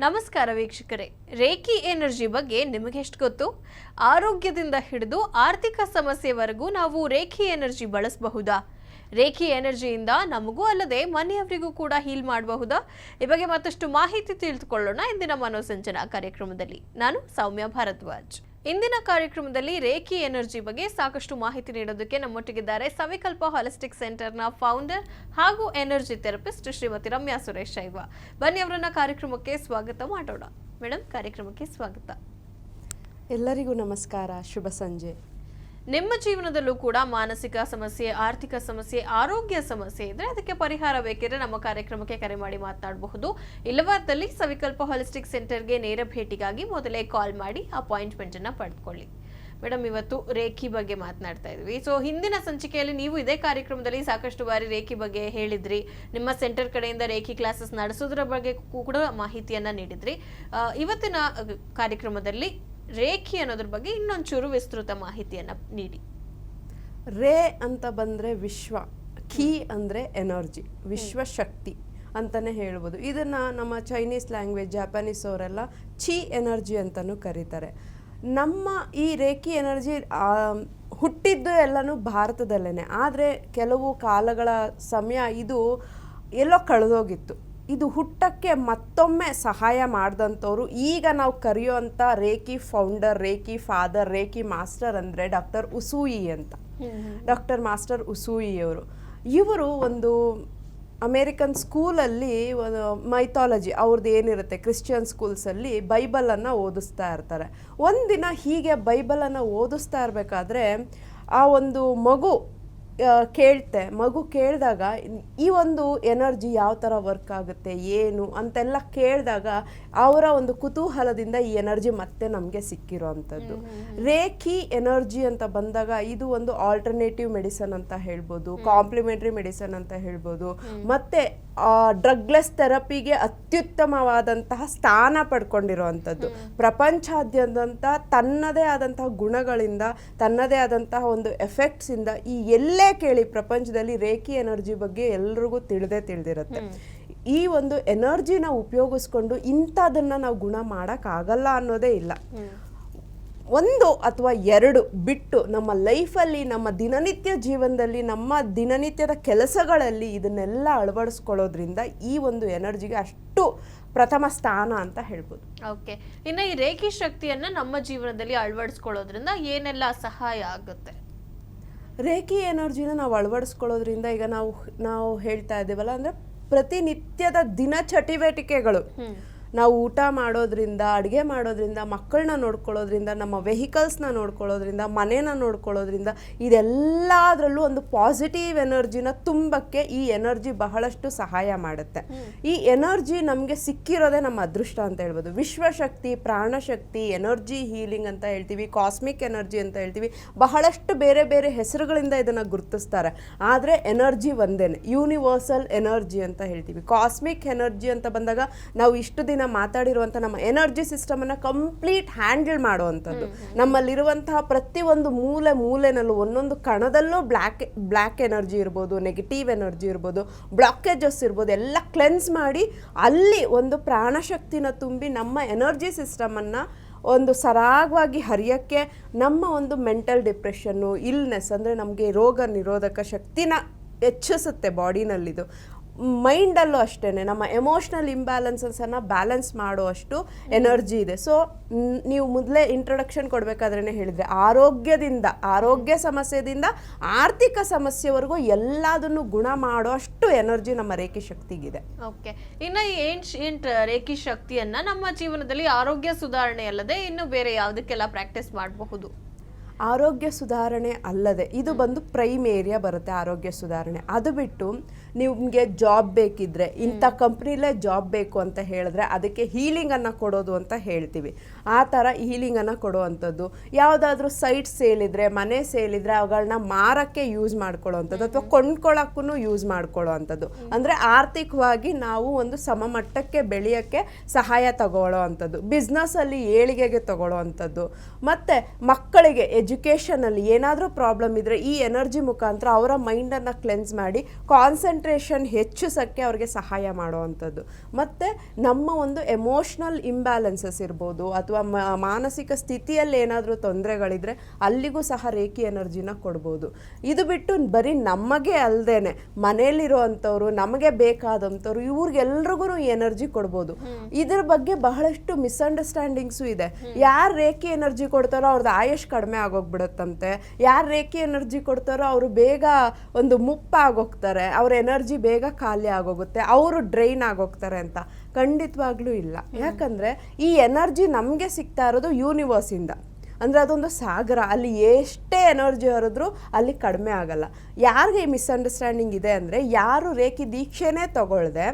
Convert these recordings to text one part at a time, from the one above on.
ನಮಸ್ಕಾರ ವೀಕ್ಷಕರೇ, reiki energy ಬಗ್ಗೆ ನಿಮಗೆ ಎಷ್ಟು ಗೊತ್ತು? ಆರೋಗ್ಯದಿಂದ ಹಿಡಿದು ಆರ್ಥಿಕ ಸಮಸ್ಯೆವರೆಗೂ ನಾವು ರೇಖಿ ಎನರ್ಜಿ ಬಳಸಬಹುದಾ? ರೇಖಿ ಎನರ್ಜಿಯಿಂದ ನಮಗೂ ಅಲ್ಲದೆ ಮನೆಯವರಿಗೂ ಕೂಡ ಹೀಲ್ ಮಾಡಬಹುದಾ? ಈ ಬಗ್ಗೆ ಮತ್ತಷ್ಟು ಮಾಹಿತಿ ತಿಳಿದುಕೊಳ್ಳೋಣ ಇಂದಿನ ಮನೋಸಂಜನಾ ಕಾರ್ಯಕ್ರಮದಲ್ಲಿ. ನಾನು ಸೌಮ್ಯ ಭಾರದ್ವಾಜ್. ಇಂದಿನ ಕಾರ್ಯಕ್ರಮದಲ್ಲಿ ರೇಖಿ ಎನರ್ಜಿ ಬಗ್ಗೆ ಸಾಕಷ್ಟು ಮಾಹಿತಿ ನೀಡೋದಕ್ಕೆ ನಮ್ಮೊಟ್ಟಿಗಿದ್ದಾರೆ ಸವಿಕಲ್ಪ ಹಾಲಿಸ್ಟಿಕ್ ಸೆಂಟರ್ನ ಫೌಂಡರ್ ಹಾಗೂ ಎನರ್ಜಿ ಥೆರಪಿಸ್ಟ್ ಶ್ರೀಮತಿ ರಮ್ಯಾ ಸುರೇಶ್ ಶೈವ. ಬನ್ನಿ ಅವರನ್ನ ಕಾರ್ಯಕ್ರಮಕ್ಕೆ ಸ್ವಾಗತ ಮಾಡೋಣ. ಮೇಡಮ್, ಕಾರ್ಯಕ್ರಮಕ್ಕೆ ಸ್ವಾಗತ. ಎಲ್ಲರಿಗೂ ನಮಸ್ಕಾರ, ಶುಭ ಸಂಜೆ. ನಿಮ್ಮ ಜೀವನದಲ್ಲೂ ಕೂಡ ಮಾನಸಿಕ ಸಮಸ್ಯೆ, ಆರ್ಥಿಕ ಸಮಸ್ಯೆ, ಆರೋಗ್ಯ ಸಮಸ್ಯೆ ಇದ್ರೆ ಅದಕ್ಕೆ ಪರಿಹಾರ ಬೇಕಿದ್ರೆ ನಮ್ಮ ಕಾರ್ಯಕ್ರಮಕ್ಕೆ ಕರೆ ಮಾಡಿ ಮಾತನಾಡಬಹುದು. ಇಲ್ಲವಾದಲ್ಲಿ ಸವಿಕಲ್ಪ ಹಾಲಿಸ್ಟಿಕ್ ಸೆಂಟರ್ಗೆ ನೇರ ಭೇಟಿಗಾಗಿ ಮೊದಲೇ ಕಾಲ್ ಮಾಡಿ ಅಪಾಯಿಂಟ್ಮೆಂಟ್ ಅನ್ನ ಪಡೆದುಕೊಳ್ಳಿ. ಮೇಡಮ್, ಇವತ್ತು ರೇಖಿ ಬಗ್ಗೆ ಮಾತನಾಡ್ತಾ ಇದ್ವಿ. ಸೊ ಹಿಂದಿನ ಸಂಚಿಕೆಯಲ್ಲಿ ನೀವು ಇದೇ ಕಾರ್ಯಕ್ರಮದಲ್ಲಿ ಸಾಕಷ್ಟು ಬಾರಿ ರೇಖಿ ಬಗ್ಗೆ ಹೇಳಿದ್ರಿ. ನಿಮ್ಮ ಸೆಂಟರ್ ಕಡೆಯಿಂದ ರೇಖಿ ಕ್ಲಾಸಸ್ ನಡೆಸೋದ್ರ ಬಗ್ಗೆ ಕೂಡ ಮಾಹಿತಿಯನ್ನ ನೀಡಿದ್ರಿ. ಇವತ್ತಿನ ಕಾರ್ಯಕ್ರಮದಲ್ಲಿ ರೇಖಿ ಅನ್ನೋದ್ರ ಬಗ್ಗೆ ಇನ್ನೊಂಚೂರು ವಿಸ್ತೃತ ಮಾಹಿತಿಯನ್ನ ನೀಡಿ. ರೇ ಅಂತ ಬಂದರೆ ವಿಶ್ವ, ಖಿ ಅಂದರೆ ಎನರ್ಜಿ, ವಿಶ್ವಶಕ್ತಿ ಅಂತಲೇ ಹೇಳ್ಬೋದು. ಇದನ್ನು ನಮ್ಮ ಚೈನೀಸ್ ಲ್ಯಾಂಗ್ವೇಜ್, ಜಾಪಾನೀಸ್ ಅವರೆಲ್ಲ ಚಿ ಎನರ್ಜಿ ಅಂತಲೂ ಕರೀತಾರೆ. ನಮ್ಮ ಈ ರೇಖಿ ಎನರ್ಜಿ ಹುಟ್ಟಿದ್ದು ಎಲ್ಲನೂ ಭಾರತದಲ್ಲೇ, ಆದರೆ ಕೆಲವು ಕಾಲಗಳ ಸಮಯ ಇದು ಎಲ್ಲೋ ಕಳೆದೋಗಿತ್ತು. ಇದು ಹುಟ್ಟಕ್ಕೆ ಮತ್ತೊಮ್ಮೆ ಸಹಾಯ ಮಾಡಿದಂಥವ್ರು ಈಗ ನಾವು ಕರೆಯುವಂಥ reiki founder, reiki father, reiki master ಅಂದರೆ ಡಾಕ್ಟರ್ ಉಸೂಯಿ ಅಂತ. ಡಾಕ್ಟರ್ ಮಾಸ್ಟರ್ ಉಸೂಯಿ ಇವರು ಒಂದು ಅಮೇರಿಕನ್ ಸ್ಕೂಲಲ್ಲಿ ಮೈಥಾಲಜಿ ಅವ್ರದ್ದು ಏನಿರುತ್ತೆ, ಕ್ರಿಶ್ಚಿಯನ್ ಸ್ಕೂಲ್ಸಲ್ಲಿ ಬೈಬಲನ್ನು ಓದಿಸ್ತಾ ಇರ್ತಾರೆ. ಒಂದಿನ ಹೀಗೆ ಬೈಬಲನ್ನು ಓದಿಸ್ತಾ ಇರಬೇಕಾದ್ರೆ ಆ ಒಂದು ಮಗು ಕೇಳಿದಾಗ ಈ ಒಂದು ಎನರ್ಜಿ ಯಾವ ಥರ ವರ್ಕ್ ಆಗುತ್ತೆ ಏನು ಅಂತೆಲ್ಲ ಕೇಳಿದಾಗ ಅವರ ಒಂದು ಕುತೂಹಲದಿಂದ ಈ ಎನರ್ಜಿ ಮತ್ತೆ ನಮಗೆ ಸಿಕ್ಕಿರೋ ಅಂಥದ್ದು. ರೇಖಿ ಎನರ್ಜಿ ಅಂತ ಬಂದಾಗ ಇದು ಒಂದು ಆಲ್ಟರ್ನೇಟಿವ್ ಮೆಡಿಸನ್ ಅಂತ ಹೇಳ್ಬೋದು, ಕಾಂಪ್ಲಿಮೆಂಟ್ರಿ ಮೆಡಿಸನ್ ಅಂತ ಹೇಳ್ಬೋದು, ಮತ್ತು ಡ್ರಗ್ಲೆಸ್ ಥೆರಪಿಗೆ ಅತ್ಯುತ್ತಮವಾದಂತಹ ಸ್ಥಾನ ಪಡ್ಕೊಂಡಿರೋವಂಥದ್ದು. ಪ್ರಪಂಚಾದ್ಯಂತ ತನ್ನದೇ ಆದಂತಹ ಗುಣಗಳಿಂದ, ತನ್ನದೇ ಆದಂತಹ ಒಂದು ಎಫೆಕ್ಟ್ಸಿಂದ ಈ ಎಲ್ಲೇ ಕೇಳಿ ಪ್ರಪಂಚದಲ್ಲಿ ರೇಖಿ ಎನರ್ಜಿ ಬಗ್ಗೆ ಎಲ್ರಿಗೂ ತಿಳಿದಿರುತ್ತೆ. ಈ ಒಂದು ಎನರ್ಜಿನ ಉಪಯೋಗಿಸ್ಕೊಂಡು ಇಂಥದನ್ನು ನಾವು ಗುಣ ಮಾಡೋಕ್ಕಾಗಲ್ಲ ಅನ್ನೋದೇ ಇಲ್ಲ. ಒಂದು ಅಥವಾ ಎರಡು ಬಿಟ್ಟು ನಮ್ಮ ಲೈಫಲ್ಲಿ, ನಮ್ಮ ದಿನನಿತ್ಯ ಜೀವನದಲ್ಲಿ, ನಮ್ಮ ದಿನನಿತ್ಯದ ಕೆಲಸಗಳಲ್ಲಿ ಇದನ್ನೆಲ್ಲ ಅಳವಡಿಸ್ಕೊಳ್ಳೋದ್ರಿಂದ ಈ ಒಂದು ಎನರ್ಜಿಗೆ ಅಷ್ಟು ಪ್ರಥಮ ಸ್ಥಾನ ಅಂತ ಹೇಳ್ಬೋದು. ಓಕೆ, ಇನ್ನು ಈ ರೇಖಿ ಶಕ್ತಿಯನ್ನ ನಮ್ಮ ಜೀವನದಲ್ಲಿ ಅಳವಡಿಸ್ಕೊಳ್ಳೋದ್ರಿಂದ ಏನೆಲ್ಲ ಸಹಾಯ ಆಗುತ್ತೆ? ರೇಖಿ ಎನರ್ಜಿನ ನಾವು ಅಳವಡಿಸ್ಕೊಳ್ಳೋದ್ರಿಂದ ಈಗ ನಾವು ಹೇಳ್ತಾ ಇದ್ದೀವಲ್ಲ, ಅಂದರೆ ಪ್ರತಿನಿತ್ಯದ ದಿನ ಚಟುವಟಿಕೆಗಳು, ನಾವು ಊಟ ಮಾಡೋದ್ರಿಂದ, ಅಡುಗೆ ಮಾಡೋದ್ರಿಂದ, ಮಕ್ಕಳನ್ನ ನೋಡ್ಕೊಳ್ಳೋದ್ರಿಂದ, ನಮ್ಮ ವೆಹಿಕಲ್ಸ್ನ ನೋಡ್ಕೊಳ್ಳೋದ್ರಿಂದ, ಮನೇನ ನೋಡ್ಕೊಳ್ಳೋದ್ರಿಂದ, ಇದೆಲ್ಲದರಲ್ಲೂ ಒಂದು ಪಾಸಿಟಿವ್ ಎನರ್ಜಿನ ತುಂಬಕ್ಕೆ ಈ ಎನರ್ಜಿ ಬಹಳಷ್ಟು ಸಹಾಯ ಮಾಡುತ್ತೆ. ಈ ಎನರ್ಜಿ ನಮಗೆ ಸಿಕ್ಕಿರೋದೇ ನಮ್ಮ ಅದೃಷ್ಟ ಅಂತ ಹೇಳ್ಬೋದು. ವಿಶ್ವಶಕ್ತಿ, ಪ್ರಾಣಶಕ್ತಿ, ಎನರ್ಜಿ ಹೀಲಿಂಗ್ ಅಂತ ಹೇಳ್ತೀವಿ, ಕಾಸ್ಮಿಕ್ ಎನರ್ಜಿ ಅಂತ ಹೇಳ್ತೀವಿ, ಬಹಳಷ್ಟು ಬೇರೆ ಬೇರೆ ಹೆಸರುಗಳಿಂದ ಇದನ್ನು ಗುರುತಿಸ್ತಾರೆ. ಆದರೆ ಎನರ್ಜಿ ಒಂದೇನೆ, ಯೂನಿವರ್ಸಲ್ ಎನರ್ಜಿ ಅಂತ ಹೇಳ್ತೀವಿ. ಕಾಸ್ಮಿಕ್ ಎನರ್ಜಿ ಅಂತ ಬಂದಾಗ ನಾವು ಇಷ್ಟು ದಿನ ಮಾತಾಡಿರುವಂಥ ನಮ್ಮ ಎನರ್ಜಿ ಸಿಸ್ಟಮನ್ನು ಕಂಪ್ಲೀಟ್ ಹ್ಯಾಂಡಲ್ ಮಾಡುವಂಥದ್ದು. ನಮ್ಮಲ್ಲಿರುವಂತಹ ಪ್ರತಿಯೊಂದು ಮೂಲೆನಲ್ಲೂ, ಒಂದೊಂದು ಕಣದಲ್ಲೂ ಬ್ಲ್ಯಾಕ್ ಎನರ್ಜಿ ಇರ್ಬೋದು, ನೆಗೆಟಿವ್ ಎನರ್ಜಿ ಇರ್ಬೋದು, ಬ್ಲಾಕೇಜಸ್ ಇರ್ಬೋದು, ಎಲ್ಲ ಕ್ಲೆನ್ಸ್ ಮಾಡಿ ಅಲ್ಲಿ ಒಂದು ಪ್ರಾಣಶಕ್ತಿನ ತುಂಬಿ ನಮ್ಮ ಎನರ್ಜಿ ಸಿಸ್ಟಮನ್ನು ಒಂದು ಸರಾಗವಾಗಿ ಹರಿಯೋಕ್ಕೆ, ನಮ್ಮ ಒಂದು ಮೆಂಟಲ್ ಡಿಪ್ರೆಷನ್ನು, ಇಲ್ನೆಸ್ ಅಂದರೆ ನಮಗೆ ರೋಗ ನಿರೋಧಕ ಶಕ್ತಿನ ಹೆಚ್ಚಿಸುತ್ತೆ ಬಾಡಿನಲ್ಲಿದು. ಮೈಂಡಲ್ಲೂ ಅಷ್ಟೇ ನಮ್ಮ ಎಮೋಷ್ನಲ್ ಇಂಬ್ಯಾಲೆನ್ಸನ್ನು ಬ್ಯಾಲೆನ್ಸ್ ಮಾಡುವಷ್ಟು ಎನರ್ಜಿ ಇದೆ. ಸೊ ನೀವು ಮೊದಲೇ ಇಂಟ್ರೊಡಕ್ಷನ್ ಕೊಡಬೇಕಾದ್ರೇ ಹೇಳಿದರೆ, ಆರೋಗ್ಯ ಸಮಸ್ಯೆದಿಂದ ಆರ್ಥಿಕ ಸಮಸ್ಯೆವರೆಗೂ ಎಲ್ಲದನ್ನು ಗುಣ ಮಾಡುವಷ್ಟು ಎನರ್ಜಿ ನಮ್ಮ ರೇಖಿ ಶಕ್ತಿಗಿದೆ. ಓಕೆ, ಇನ್ನು ಈ ಏನ್ಷಿಯಂಟ್ ರೇಖಿ ಶಕ್ತಿಯನ್ನ ನಮ್ಮ ಜೀವನದಲ್ಲಿ ಆರೋಗ್ಯ ಸುಧಾರಣೆ ಅಲ್ಲದೆ ಇನ್ನು ಬೇರೆ ಯಾವುದಕ್ಕೆಲ್ಲ ಪ್ರಾಕ್ಟೀಸ್ ಮಾಡಬಹುದು? ಆರೋಗ್ಯ ಸುಧಾರಣೆ ಅಲ್ಲದೆ ಇದು ಬಂದು ಪ್ರೈಮ್ ಏರಿಯಾ ಬರುತ್ತೆ ಆರೋಗ್ಯ ಸುಧಾರಣೆ. ಅದು ಬಿಟ್ಟು ನಿಮಗೆ ಜಾಬ್ ಬೇಕಿದ್ರೆ, ಇಂಥ ಕಂಪ್ನಿಲೇ ಜಾಬ್ ಬೇಕು ಅಂತ ಹೇಳಿದ್ರೆ ಅದಕ್ಕೆ ಹೀಲಿಂಗನ್ನು ಕೊಡೋದು ಅಂತ ಹೇಳ್ತೀವಿ. ಆ ಥರ ಹೀಲಿಂಗನ್ನು ಕೊಡುವಂಥದ್ದು. ಯಾವುದಾದ್ರೂ ಸೈಟ್ ಸೇಲಿದ್ರೆ, ಮನೆ ಸೇಲಿದ್ರೆ ಅವುಗಳನ್ನ ಮಾರಕ್ಕೆ ಯೂಸ್ ಮಾಡ್ಕೊಳ್ಳೋವಂಥದ್ದು ಅಥವಾ ಕೊಂಡ್ಕೊಳ್ಳೋಕ್ಕೂ ಯೂಸ್ ಮಾಡ್ಕೊಳ್ಳೋ ಅಂಥದ್ದು. ಅಂದರೆ ಆರ್ಥಿಕವಾಗಿ ನಾವು ಒಂದು ಸಮಮಟ್ಟಕ್ಕೆ ಬೆಳೆಯೋಕ್ಕೆ ಸಹಾಯ ತಗೊಳ್ಳೋ ಅಂಥದ್ದು, ಬಿಸ್ನೆಸ್ಸಲ್ಲಿ ಏಳಿಗೆಗೆ ತಗೊಳ್ಳೋ ಅಂಥದ್ದು. ಮತ್ತು ಮಕ್ಕಳಿಗೆ ಎಜುಕೇಷನಲ್ಲಿ ಏನಾದರೂ ಪ್ರಾಬ್ಲಮ್ ಇದ್ದರೆ ಈ ಎನರ್ಜಿ ಮುಖಾಂತರ ಅವರ ಮೈಂಡನ್ನು ಕ್ಲೆನ್ಸ್ ಮಾಡಿ ಕಾನ್ಸಂಟ್ರೇಟ್ ಕಾನ್ಸಂಟ್ರೇಷನ್ ಹೆಚ್ಚಿಸೋಕ್ಕೆ ಅವ್ರಿಗೆ ಸಹಾಯ ಮಾಡುವಂಥದ್ದು. ಮತ್ತು ನಮ್ಮ ಒಂದು ಎಮೋಷ್ನಲ್ ಇಂಬ್ಯಾಲೆನ್ಸಸ್ ಇರ್ಬೋದು ಅಥವಾ ಮಾನಸಿಕ ಸ್ಥಿತಿಯಲ್ಲಿ ಏನಾದರೂ ತೊಂದರೆಗಳಿದ್ರೆ ಅಲ್ಲಿಗೂ ಸಹ ರೇಖಿ ಎನರ್ಜಿನ ಕೊಡ್ಬೋದು. ಇದು ಬಿಟ್ಟು ಬರೀ ನಮಗೆ ಅಲ್ಲದೇನೆ ಮನೆಯಲ್ಲಿರುವಂಥವ್ರು, ನಮಗೆ ಬೇಕಾದಂಥವ್ರು, ಇವ್ರಿಗೆಲ್ರಿಗೂ ಎನರ್ಜಿ ಕೊಡ್ಬೋದು. ಇದ್ರ ಬಗ್ಗೆ ಬಹಳಷ್ಟು ಮಿಸ್ಅಂಡರ್ಸ್ಟ್ಯಾಂಡಿಂಗ್ಸು ಇದೆ. ಯಾರು ರೇಖಿ ಎನರ್ಜಿ ಕೊಡ್ತಾರೋ ಅವ್ರದ್ದು ಆಯುಷ್ ಕಡಿಮೆ ಆಗೋಗ್ಬಿಡುತ್ತಂತೆ, ಯಾರು ರೇಖಿ ಎನರ್ಜಿ ಕೊಡ್ತಾರೋ ಅವರು ಬೇಗ ಒಂದು ಮುಪ್ಪಾಗೋಗ್ತಾರೆ, ಅವ್ರ ಎನರ್ಜಿ ಬೇಗ ಖಾಲಿ ಆಗೋಗುತ್ತೆ, ಅವರು ಡ್ರೈನ್ ಆಗೋಗ್ತಾರೆ ಅಂತ. ಖಂಡಿತವಾಗ್ಲೂ ಇಲ್ಲ. ಯಾಕಂದರೆ ಈ ಎನರ್ಜಿ ನಮಗೆ ಸಿಗ್ತಾ ಇರೋದು ಯೂನಿವರ್ಸಿಂದ. ಅಂದರೆ ಅದೊಂದು ಸಾಗರ, ಅಲ್ಲಿ ಎಷ್ಟೇ ಎನರ್ಜಿ ಹರಿದ್ರೂ ಅಲ್ಲಿ ಕಡಿಮೆ ಆಗಲ್ಲ. ಯಾರಿಗೆ ಈ ಮಿಸ್ಅಂಡರ್ಸ್ಟ್ಯಾಂಡಿಂಗ್ ಇದೆ ಅಂದರೆ, ಯಾರು ರೇಖಿ ದೀಕ್ಷೆನೇ ತಗೊಳ್ದೆ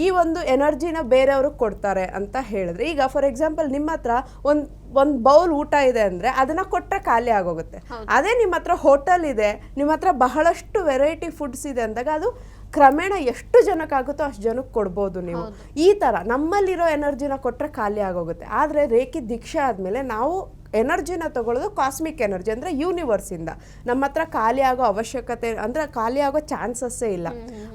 ಈ ಒಂದು ಎನರ್ಜಿನ ಬೇರೆಯವ್ರಿಗೆ ಕೊಡ್ತಾರೆ ಅಂತ ಹೇಳಿದ್ರೆ, ಈಗ ಫಾರ್ ಎಕ್ಸಾಂಪಲ್ ನಿಮ್ಮ ಹತ್ರ ಒಂದು ಬೌಲ್ ಊಟ ಇದೆ ಅಂದರೆ ಅದನ್ನು ಕೊಟ್ಟರೆ ಖಾಲಿ ಆಗೋಗುತ್ತೆ. ಅದೇ ನಿಮ್ಮ ಹತ್ರ ಹೋಟೆಲ್ ಇದೆ, ನಿಮ್ಮ ಹತ್ರ ಬಹಳಷ್ಟು ವೆರೈಟಿ ಫುಡ್ಸ್ ಇದೆ ಅಂದಾಗ ಅದು ಕ್ರಮೇಣ ಎಷ್ಟು ಜನಕ್ಕಾಗುತ್ತೋ ಅಷ್ಟು ಜನಕ್ಕೆ ಕೊಡ್ಬೋದು ನೀವು. ಈ ಥರ ನಮ್ಮಲ್ಲಿರೋ ಎನರ್ಜಿನ ಕೊಟ್ಟರೆ ಖಾಲಿ ಆಗೋಗುತ್ತೆ. ಆದರೆ ರೇಖಿ ದೀಕ್ಷೆ ಆದಮೇಲೆ ನಾವು ಎನರ್ಜಿನ ತಗೊಳ್ಳೋದು ಕಾಸ್ಮಿಕ್ ಎನರ್ಜಿ, ಅಂದರೆ ಯೂನಿವರ್ಸಿಂದ. ನಮ್ಮ ಹತ್ರ ಖಾಲಿ ಆಗೋ ಅವಶ್ಯಕತೆ, ಅಂದರೆ ಖಾಲಿ ಆಗೋ ಚಾನ್ಸಸ್ಸೇ ಇಲ್ಲ.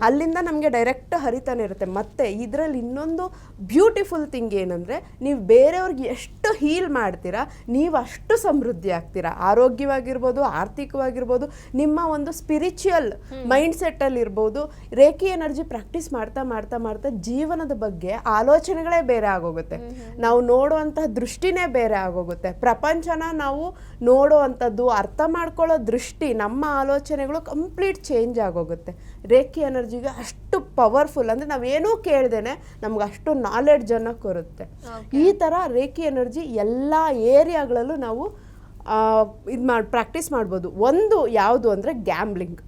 ಅಲ್ಲಿಂದ ನಮಗೆ ಡೈರೆಕ್ಟ್ ಹರಿತಾನೆ ಇರುತ್ತೆ. ಮತ್ತು ಇದರಲ್ಲಿ ಇನ್ನೊಂದು ಬ್ಯೂಟಿಫುಲ್ ಥಿಂಗ್ ಏನಂದರೆ, ನೀವು ಬೇರೆಯವ್ರಿಗೆ ಎಷ್ಟು ಹೀಲ್ ಮಾಡ್ತೀರಾ ನೀವು ಅಷ್ಟು ಸಮೃದ್ಧಿ ಆಗ್ತೀರಾ. ಆರೋಗ್ಯವಾಗಿರ್ಬೋದು, ಆರ್ಥಿಕವಾಗಿರ್ಬೋದು, ನಿಮ್ಮ ಒಂದು ಸ್ಪಿರಿಚುವಲ್ ಮೈಂಡ್ ಸೆಟ್ಟಲ್ಲಿ ಇರ್ಬೋದು. ರೇಖಿ ಎನರ್ಜಿ ಪ್ರಾಕ್ಟೀಸ್ ಮಾಡ್ತಾ ಮಾಡ್ತಾ ಮಾಡ್ತಾ ಜೀವನದ ಬಗ್ಗೆ ಆಲೋಚನೆಗಳೇ ಬೇರೆ ಆಗೋಗುತ್ತೆ. ನಾವು ನೋಡುವಂತಹ ದೃಷ್ಟಿನೇ ಬೇರೆ ಆಗೋಗುತ್ತೆ. ಪ್ರಪಂಚನ ನಾವು ನೋಡುವಂಥದ್ದು, ಅರ್ಥ ಮಾಡ್ಕೊಳ್ಳೋ ದೃಷ್ಟಿ, ನಮ್ಮ ಆಲೋಚನೆಗಳು ಕಂಪ್ಲೀಟ್ ಚೇಂಜ್ ಆಗೋಗುತ್ತೆ. ರೇಖಿ ಎನರ್ಜಿಗೆ ಅಷ್ಟು ಪವರ್ಫುಲ್, ಅಂದರೆ ನಾವೇನೂ ಕೇಳ್ದೇನೆ ನಮ್ಗೆ ಅಷ್ಟು ನಾಲೆಡ್ಜನ್ನು ಕೊರುತ್ತೆ. ಈ ಥರ ರೇಖಿ ಎನರ್ಜಿ ಎಲ್ಲ ಏರಿಯಾಗಳಲ್ಲೂ ನಾವು ಪ್ರಾಕ್ಟೀಸ್ ಮಾಡ್ಬೋದು. ಒಂದು ಯಾವುದು ಅಂದರೆ ಗ್ಯಾಮ್ಲಿಂಗ್,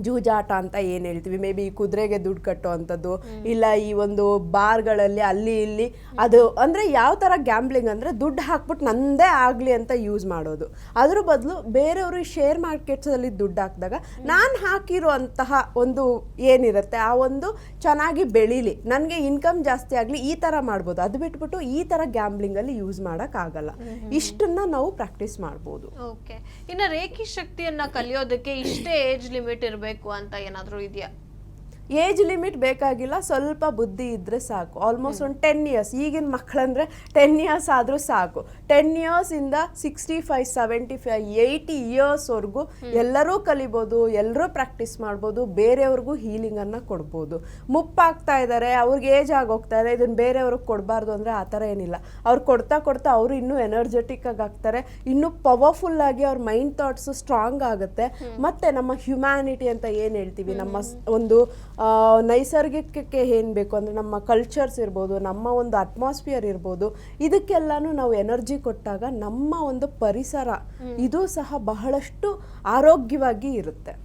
ಜೂಜಾಟ ಅಂತ ಏನು ಹೇಳ್ತೀವಿ. ಮೇ ಬಿ ಕುದುರೆಗೆ ದುಡ್ಡು ಕಟ್ಟೋ ಅಂಥದ್ದು, ಇಲ್ಲ ಈ ಒಂದು ಬಾರ್ಗಳಲ್ಲಿ ಅಲ್ಲಿ ಇಲ್ಲಿ. ಅದು ಅಂದರೆ ಯಾವ ಥರ ಗ್ಯಾಂಬ್ಲಿಂಗ್ ಅಂದರೆ, ದುಡ್ಡು ಹಾಕ್ಬಿಟ್ಟು ನಂದೇ ಆಗಲಿ ಅಂತ ಯೂಸ್ ಮಾಡೋದು. ಅದ್ರ ಬದಲು ಬೇರೆಯವರು ಶೇರ್ ಮಾರ್ಕೆಟ್ಸಲ್ಲಿ ದುಡ್ಡು ಹಾಕಿದಾಗ ನಾನು ಹಾಕಿರೋ ಅಂತಹ ಒಂದು ಏನಿರುತ್ತೆ ಆ ಒಂದು ಚೆನ್ನಾಗಿ ಬೆಳೀಲಿ, ನನಗೆ ಇನ್ಕಮ್ ಜಾಸ್ತಿ ಆಗಲಿ, ಈ ಥರ ಮಾಡ್ಬೋದು. ಅದು ಬಿಟ್ಬಿಟ್ಟು ಈ ಥರ ಗ್ಯಾಂಬ್ಲಿಂಗಲ್ಲಿ ಯೂಸ್ ಮಾಡೋಕ್ಕಾಗಲ್ಲ. ಇಷ್ಟನ್ನು ನಾವು ಪ್ರಾಕ್ಟೀಸ್ ಮಾಡ್ಬೋದು. ಓಕೆ. ಇನ್ನು ರೇಖಿ ಶಕ್ತಿಯನ್ನು ಕಲಿಯೋದಕ್ಕೆ ಇಷ್ಟೇ ಏಜ್ ಲಿಮಿಟ್ ಇರಬೇಕು ಅಂತ ಏನಾದರೂ ಇದೆಯಾ? ಏಜ್ ಲಿಮಿಟ್ ಬೇಕಾಗಿಲ್ಲ, ಸ್ವಲ್ಪ ಬುದ್ಧಿ ಇದ್ದರೆ ಸಾಕು. ಆಲ್ಮೋಸ್ಟ್ ಒಂದು 10 ಇಯರ್ಸ್, ಈಗಿನ ಮಕ್ಕಳಂದರೆ 10 ಇಯರ್ಸ್ ಆದರೂ ಸಾಕು. 10 ಇಯರ್ಸಿಂದ 65, 75, 80 ಇಯರ್ಸ್ವರೆಗೂ ಎಲ್ಲರೂ ಕಲಿಬೋದು, ಎಲ್ಲರೂ ಪ್ರಾಕ್ಟೀಸ್ ಮಾಡ್ಬೋದು, ಬೇರೆಯವ್ರಿಗೂ ಹೀಲಿಂಗನ್ನು ಕೊಡ್ಬೋದು. ಮುಪ್ಪಾಗ್ತಾ ಇದ್ದಾರೆ, ಅವ್ರಿಗೆ ಏಜ್ ಆಗೋಗ್ತಾ ಇದೆ, ಇದನ್ನು ಬೇರೆಯವ್ರಿಗೆ ಕೊಡಬಾರ್ದು ಅಂದರೆ ಆ ಥರ ಏನಿಲ್ಲ. ಅವ್ರು ಕೊಡ್ತಾ ಕೊಡ್ತಾ ಅವರು ಇನ್ನೂ ಎನರ್ಜೆಟಿಕ್ ಆಗ್ತಾರೆ, ಇನ್ನೂ ಪವರ್ಫುಲ್ಲಾಗಿ ಅವ್ರ ಮೈಂಡ್ ಥಾಟ್ಸು ಸ್ಟ್ರಾಂಗ್ ಆಗುತ್ತೆ. ಮತ್ತು ನಮ್ಮ ಹ್ಯುಮ್ಯಾನಿಟಿ ಅಂತ ಏನು ಹೇಳ್ತೀವಿ, ನಮ್ಮ ಒಂದು ನೈಸರ್ಗಿಕಕ್ಕೆ ಏನು ಬೇಕು ಅಂದರೆ ನಮ್ಮ ಕಲ್ಚರ್ಸ್ ಇರ್ಬೋದು, ನಮ್ಮ ಒಂದು ಅಟ್ಮಾಸ್ಫಿಯರ್ ಇರ್ಬೋದು, ಇದಕ್ಕೆಲ್ಲನೂ ನಾವು ಎನರ್ಜಿ ಕೊಟ್ಟಾಗ ನಮ್ಮ ಒಂದು ಪರಿಸರ ಇದು ಸಹ ಬಹಳಷ್ಟು ಆರೋಗ್ಯವಾಗಿ ಇರುತ್ತೆ.